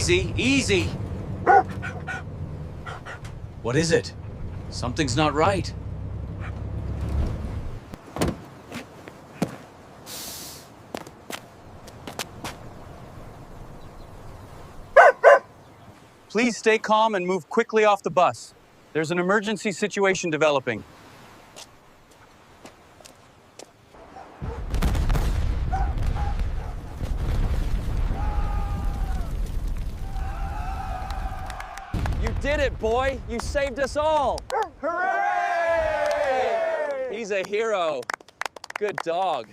Easy, easy. What is it? Something's not right. Please stay calm and move quickly off the bus. There's an emergency situation developing. You did it, boy! You saved us all! Hooray! He's a hero. Good dog.